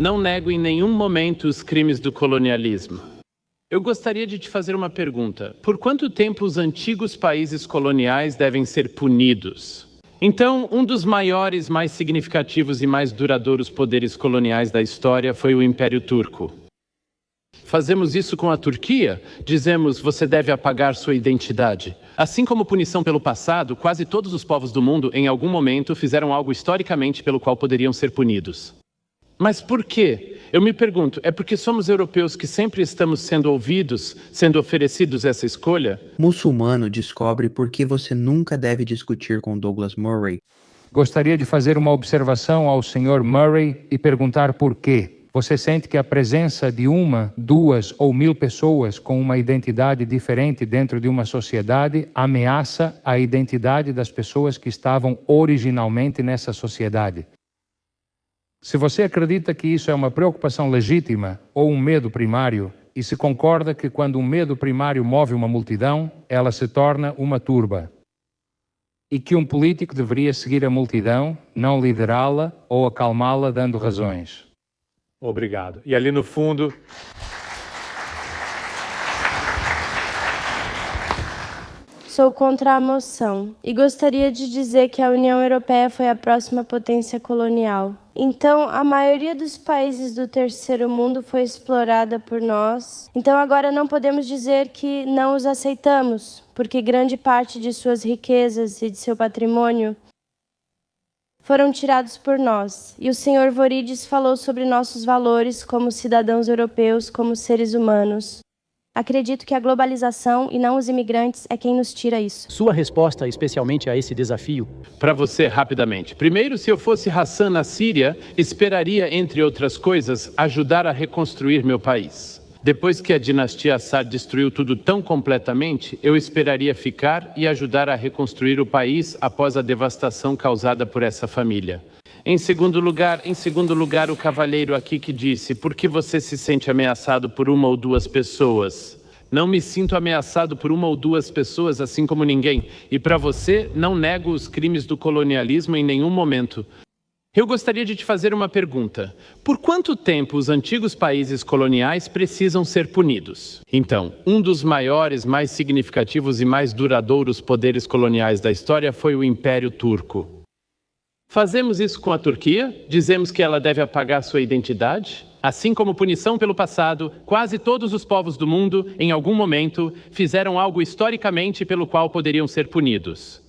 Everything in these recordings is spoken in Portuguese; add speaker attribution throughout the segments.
Speaker 1: Não nego em nenhum momento os crimes do colonialismo. Eu gostaria de te fazer uma pergunta. Por quanto tempo os antigos países coloniais devem ser punidos? Então, um dos maiores, mais significativos e mais duradouros poderes coloniais da história foi o Império Turco. Fazemos isso com a Turquia? Dizemos, você deve apagar sua identidade. Assim como punição pelo passado, quase todos os povos do mundo, em algum momento, fizeram algo historicamente pelo qual poderiam ser punidos. Mas por quê? Eu me pergunto, é porque somos europeus que sempre estamos sendo ouvidos, sendo oferecidos essa escolha?
Speaker 2: Muçulmano descobre por que você nunca deve discutir com Douglas Murray.
Speaker 3: Gostaria de fazer uma observação ao Sr. Murray e perguntar por quê. Você sente que a presença de 1, 2 ou 1000 pessoas com uma identidade diferente dentro de uma sociedade ameaça a identidade das pessoas que estavam originalmente nessa sociedade? Se você acredita que isso é uma preocupação legítima ou um medo primário, e se concorda que quando um medo primário move uma multidão, ela se torna uma turba, e que um político deveria seguir a multidão, não liderá-la ou acalmá-la dando razões.
Speaker 4: Obrigado. E ali no fundo...
Speaker 5: Sou contra a moção e gostaria de dizer que a União Europeia foi a próxima potência colonial. Então, a maioria dos países do terceiro mundo foi explorada por nós. Então, agora não podemos dizer que não os aceitamos, porque grande parte de suas riquezas e de seu patrimônio foram tirados por nós. E o Sr. Vorides falou sobre nossos valores como cidadãos europeus, como seres humanos. Acredito que a globalização e não os imigrantes é quem nos tira isso.
Speaker 6: Sua resposta especialmente a esse desafio?
Speaker 1: Para você, rapidamente. Primeiro, se eu fosse Hassan na Síria, esperaria, entre outras coisas, ajudar a reconstruir meu país. Depois que a dinastia Assad destruiu tudo tão completamente, eu esperaria ficar e ajudar a reconstruir o país após a devastação causada por essa família. Em segundo lugar, o cavalheiro aqui que disse, por que você se sente ameaçado por 1 ou 2 pessoas? Não me sinto ameaçado por 1 ou 2 pessoas, assim como ninguém. E para você, não nego os crimes do colonialismo em nenhum momento. Eu gostaria de te fazer uma pergunta. Por quanto tempo os antigos países coloniais precisam ser punidos? Então, um dos maiores, mais significativos e mais duradouros poderes coloniais da história foi o Império Turco. Fazemos isso com a Turquia? Dizemos que ela deve apagar sua identidade? Assim como punição pelo passado, quase todos os povos do mundo, em algum momento, fizeram algo historicamente pelo qual poderiam ser punidos.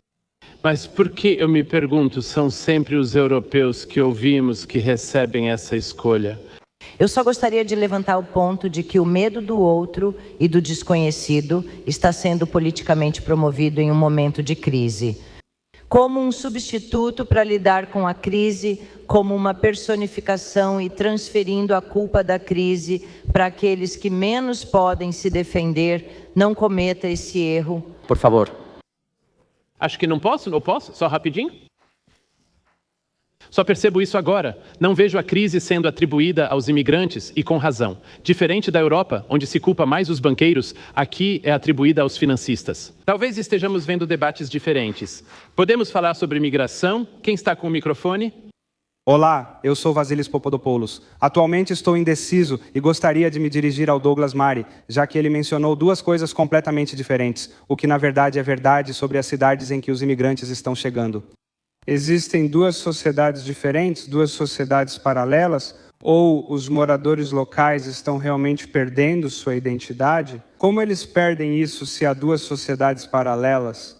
Speaker 1: Mas por que, eu me pergunto, são sempre os europeus que ouvimos que recebem essa escolha?
Speaker 7: Eu só gostaria de levantar o ponto de que o medo do outro e do desconhecido está sendo politicamente promovido em um momento de crise. Como um substituto para lidar com a crise, como uma personificação e transferindo a culpa da crise para aqueles que menos podem se defender, não cometa esse erro.
Speaker 6: Por favor.
Speaker 1: Acho que não posso? Só rapidinho? Só percebo isso agora. Não vejo a crise sendo atribuída aos imigrantes e com razão. Diferente da Europa, onde se culpa mais os banqueiros, aqui é atribuída aos financistas. Talvez estejamos vendo debates diferentes. Podemos falar sobre imigração? Quem está com o microfone?
Speaker 8: Olá, eu sou Vasilis Papadopoulos. Atualmente estou indeciso e gostaria de me dirigir ao Douglas Murray, já que ele mencionou 2 coisas completamente diferentes, o que na verdade é verdade sobre as cidades em que os imigrantes estão chegando. Existem 2 sociedades diferentes, 2 sociedades paralelas, ou os moradores locais estão realmente perdendo sua identidade? Como eles perdem isso se há 2 sociedades paralelas?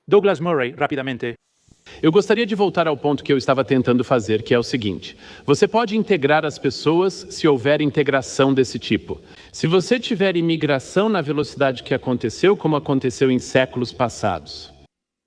Speaker 6: Douglas Murray, rapidamente.
Speaker 1: Eu gostaria de voltar ao ponto que eu estava tentando fazer, que é o seguinte. Você pode integrar as pessoas se houver integração desse tipo. Se você tiver imigração na velocidade que aconteceu, como aconteceu em séculos passados.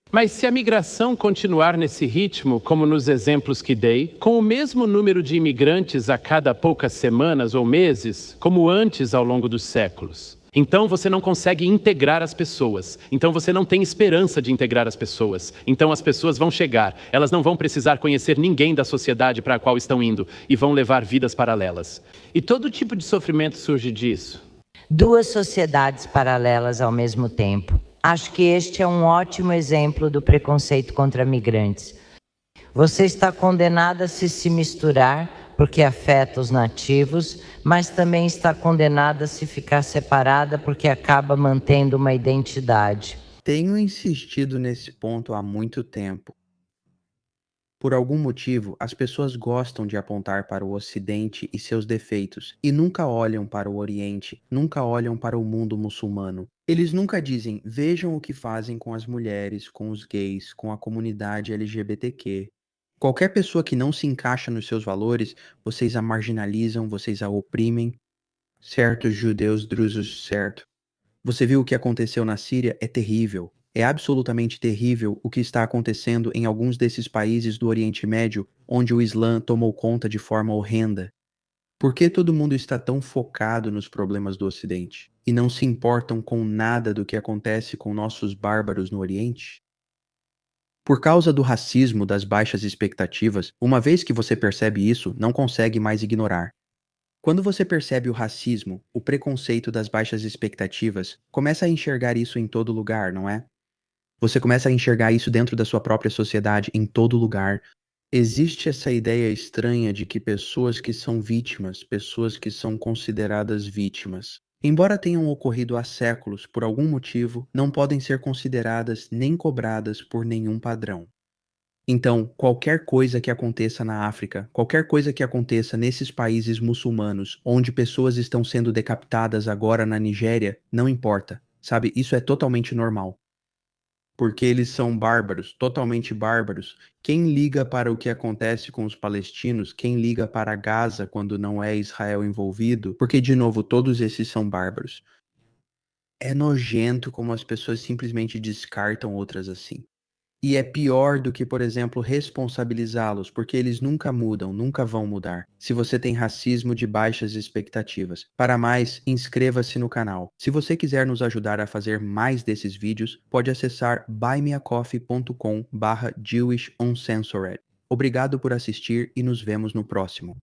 Speaker 1: Mas se a migração continuar nesse ritmo, como nos exemplos que dei, com o mesmo número de imigrantes a cada poucas semanas ou meses, como antes ao longo dos séculos, então você não consegue integrar as pessoas. Então você não tem esperança de integrar as pessoas. Então as pessoas vão chegar, elas não vão precisar conhecer ninguém da sociedade para a qual estão indo e vão levar vidas paralelas. E todo tipo de sofrimento surge disso.
Speaker 7: 2 sociedades paralelas ao mesmo tempo. Acho que este é um ótimo exemplo do preconceito contra migrantes. Você está condenado a se misturar porque afeta os nativos, mas também está condenada a se ficar separada porque acaba mantendo uma identidade.
Speaker 2: Tenho insistido nesse ponto há muito tempo. Por algum motivo, as pessoas gostam de apontar para o Ocidente e seus defeitos, e nunca olham para o Oriente, nunca olham para o mundo muçulmano. Eles nunca dizem, vejam o que fazem com as mulheres, com os gays, com a comunidade LGBTQ. Qualquer pessoa que não se encaixa nos seus valores, vocês a marginalizam, vocês a oprimem. Certos judeus drusos, certo. Você viu o que aconteceu na Síria? É terrível. É absolutamente terrível o que está acontecendo em alguns desses países do Oriente Médio, onde o Islã tomou conta de forma horrenda. Por que todo mundo está tão focado nos problemas do Ocidente e não se importam com nada do que acontece com nossos bárbaros no Oriente? Por causa do racismo, das baixas expectativas, uma vez que você percebe isso, não consegue mais ignorar. Quando você percebe o racismo, o preconceito das baixas expectativas, começa a enxergar isso em todo lugar, não é? Você começa a enxergar isso dentro da sua própria sociedade, em todo lugar. Existe essa ideia estranha de que pessoas que são vítimas, pessoas que são consideradas vítimas, embora tenham ocorrido há séculos por algum motivo, não podem ser consideradas nem cobradas por nenhum padrão. Então, qualquer coisa que aconteça na África, qualquer coisa que aconteça nesses países muçulmanos, onde pessoas estão sendo decapitadas agora na Nigéria, não importa, sabe? Isso é totalmente normal. Porque eles são bárbaros, totalmente bárbaros. Quem liga para o que acontece com os palestinos? Quem liga para Gaza quando não é Israel envolvido? Porque, de novo, todos esses são bárbaros. É nojento como as pessoas simplesmente descartam outras assim. E é pior do que, por exemplo, responsabilizá-los, porque eles nunca mudam, nunca vão mudar. Se você tem racismo de baixas expectativas. Para mais, inscreva-se no canal. Se você quiser nos ajudar a fazer mais desses vídeos, pode acessar buymeacoffee.com/JewishUncensored. Obrigado por assistir e nos vemos no próximo.